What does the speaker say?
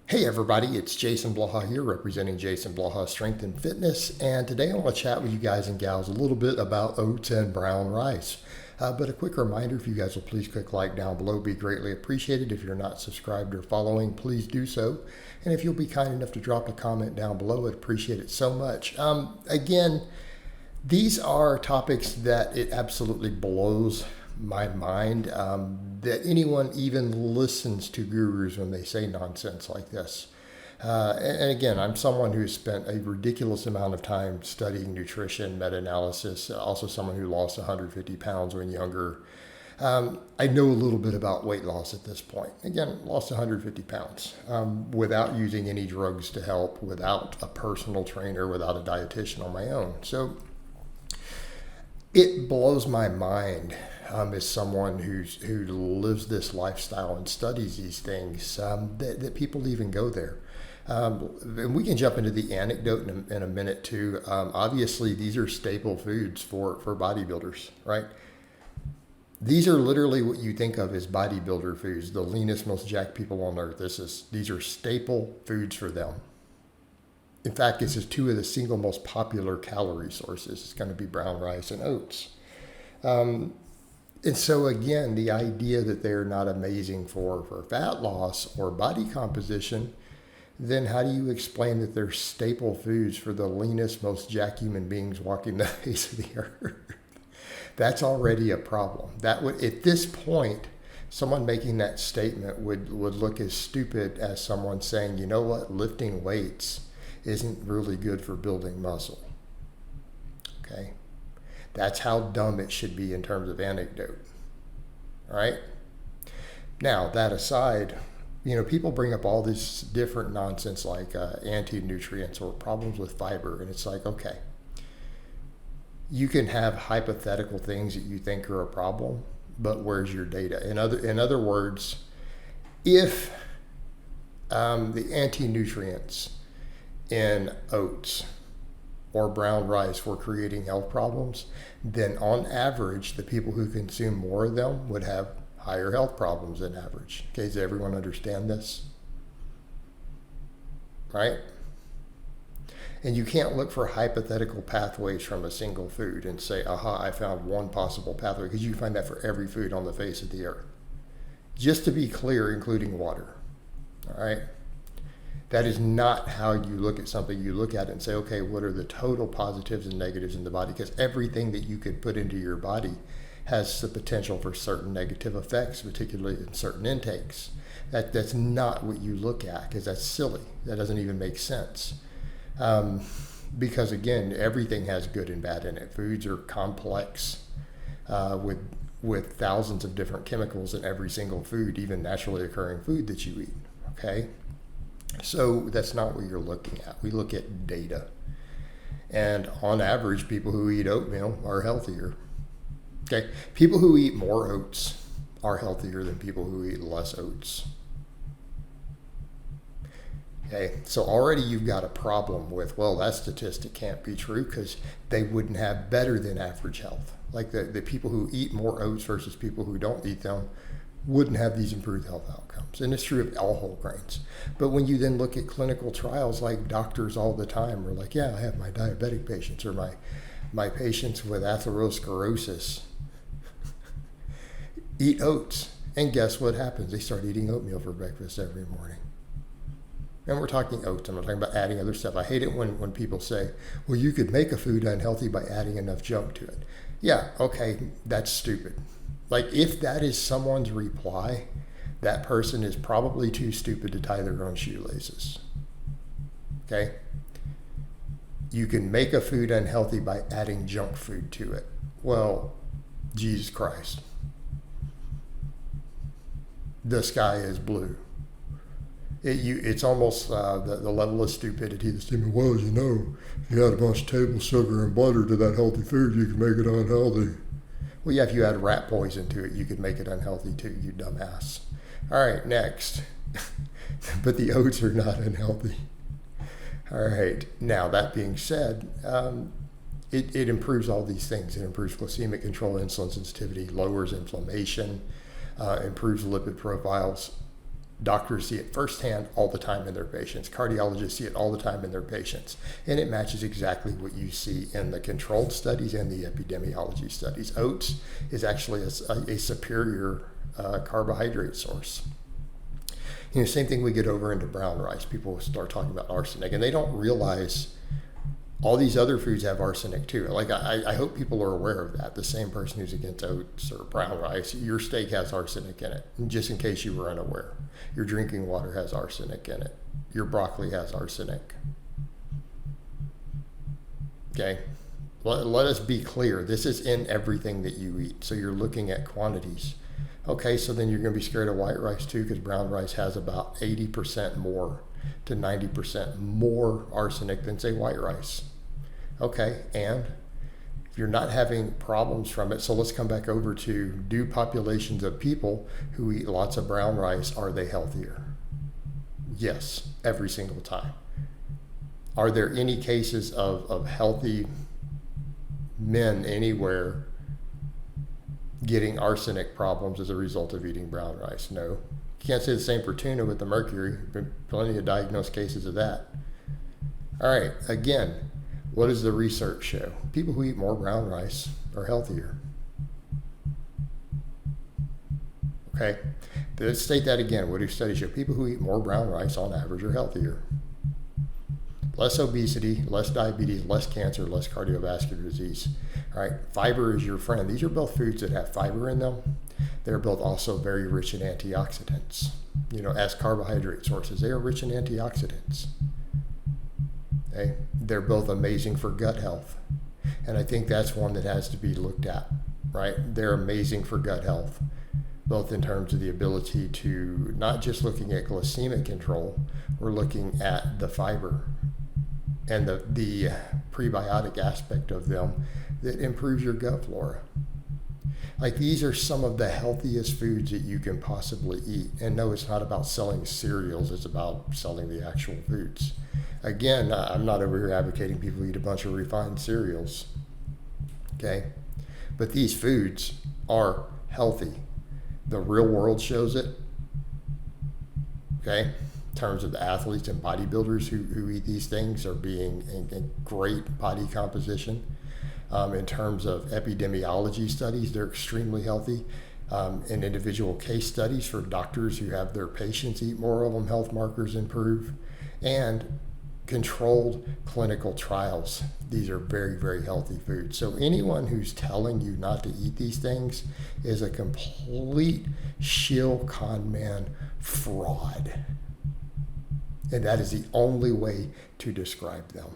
Hey everybody, it's Jason Blaha here representing Jason Blaha Strength and Fitness, and today I want to chat with you guys and gals a little bit about oats and brown rice. But a quick reminder, if you guys will please click like down below, be greatly appreciated. If you're not subscribed or following, please do so. And if you'll be kind enough to drop a comment down below, I'd appreciate it so much. Again, these are topics that it absolutely blows my mind that anyone even listens to gurus when they say nonsense like this. And again, I'm someone who's spent a ridiculous amount of time studying nutrition, meta-analysis, also someone who lost 150 pounds when younger. I know a little bit about weight loss at this point. Again, lost 150 pounds without using any drugs to help, without a personal trainer, without a dietitian on my own. So it blows my mind as someone who lives this lifestyle and studies these things that people even go there. And we can jump into the anecdote in a minute too. Obviously, these are staple foods for bodybuilders, right? These are literally what you think of as bodybuilder foods, the leanest, most jacked people on earth. These are staple foods for them. In fact, this is two of the single most popular calorie sources. It's going to be brown rice and oats. And so again, the idea that they're not amazing for fat loss or body composition, then how do you explain that they're staple foods for the leanest, most jacked human beings walking the face of the earth? That's already a problem. That would, at this point, someone making that statement would look as stupid as someone saying, you know what, lifting weights isn't really good for building muscle. Okay? That's how dumb it should be in terms of anecdote. All right? Now, that aside, people bring up all this different nonsense like anti-nutrients or problems with fiber, and it's like, okay, you can have hypothetical things that you think are a problem, but where's your data? In other words, if the anti-nutrients in oats or brown rice were creating health problems, then on average, the people who consume more of them would have higher health problems than average. Okay, does everyone understand this? Right? And you can't look for hypothetical pathways from a single food and say, aha, I found one possible pathway, because you can find that for every food on the face of the earth. Just to be clear, including water. All right? That is not how you look at something. You look at it and say, okay, what are the total positives and negatives in the body? Because everything that you could put into your body has the potential for certain negative effects, particularly in certain intakes. That's not what you look at, because that's silly. That doesn't even make sense. Because again, everything has good and bad in it. Foods are complex with thousands of different chemicals in every single food, even naturally occurring food that you eat. Okay? So that's not what you're looking at. We look at data. And on average, people who eat oatmeal are healthier. Okay? People who eat more oats are healthier than people who eat less oats. Okay? So already you've got a problem with, well, that statistic can't be true because they wouldn't have better than average health. Like the people who eat more oats versus people who don't eat them wouldn't have these improved health outcomes. And it's true of all whole grains. But when you then look at clinical trials, like doctors all the time are like, yeah, I have my diabetic patients or my patients with atherosclerosis eat oats. And guess what happens? They start eating oatmeal for breakfast every morning. And we're talking oats. I'm not talking about adding other stuff. I hate it when people say, well, you could make a food unhealthy by adding enough junk to it. Yeah, okay, that's stupid. Like, if that is someone's reply, that person is probably too stupid to tie their own shoelaces. Okay? You can make a food unhealthy by adding junk food to it. Well, Jesus Christ. The sky is blue. It's almost the level of stupidity that's even, well, if you add a bunch of table sugar and butter to that healthy food, you can make it unhealthy. Well, yeah, if you add rat poison to it, you could make it unhealthy too, you dumbass. All right, next. But the oats are not unhealthy. All right, now that being said, it improves all these things. It improves glycemic control, insulin sensitivity, lowers inflammation, improves lipid profiles. Doctors see it firsthand all the time in their patients. Cardiologists see it all the time in their patients. And it matches exactly what you see in the controlled studies and the epidemiology studies. Oats is actually a superior carbohydrate source. Same thing we get over into brown rice. People start talking about arsenic, and they don't realize all these other foods have arsenic too. Like I hope people are aware of that. The same person who's against oats or brown rice, your steak has arsenic in it, just in case you were unaware. Your drinking water has arsenic in it. Your broccoli has arsenic. Okay? Let us be clear. This is in everything that you eat. So you're looking at quantities. Okay, so then you're going to be scared of white rice too, because brown rice has about 80% more to 90% more arsenic than, say, white rice. Okay, and if you're not having problems from it, so let's come back over to, do populations of people who eat lots of brown rice, are they healthier? Yes, every single time. Are there any cases of healthy men anywhere getting arsenic problems as a result of eating brown rice? No. You can't say the same for tuna with the mercury. Been plenty of diagnosed cases of that. All right, again, what does the research show? People who eat more brown rice are healthier. Okay, let's state that again. What do studies show? People who eat more brown rice on average are healthier. Less obesity, less diabetes, less cancer, less cardiovascular disease. All right, fiber is your friend. These are both foods that have fiber in them. They're both also very rich in antioxidants. As carbohydrate sources, they are rich in antioxidants. Okay? They're both amazing for gut health. And I think that's one that has to be looked at, right? They're amazing for gut health, both in terms of the ability to, not just looking at glycemic control, we're looking at the fiber and the prebiotic aspect of them that improves your gut flora. Like, these are some of the healthiest foods that you can possibly eat. And no, it's not about selling cereals, it's about selling the actual foods. Again, I'm not over here advocating people eat a bunch of refined cereals. Okay? But these foods are healthy. The real world shows it. Okay? In terms of the athletes and bodybuilders who eat these things are being in great body composition. In terms of epidemiology studies, they're extremely healthy. In individual case studies for doctors who have their patients eat more of them, health markers improve. And controlled clinical trials, these are very, very healthy foods. So anyone who's telling you not to eat these things is a complete shill, con man, fraud. And that is the only way to describe them.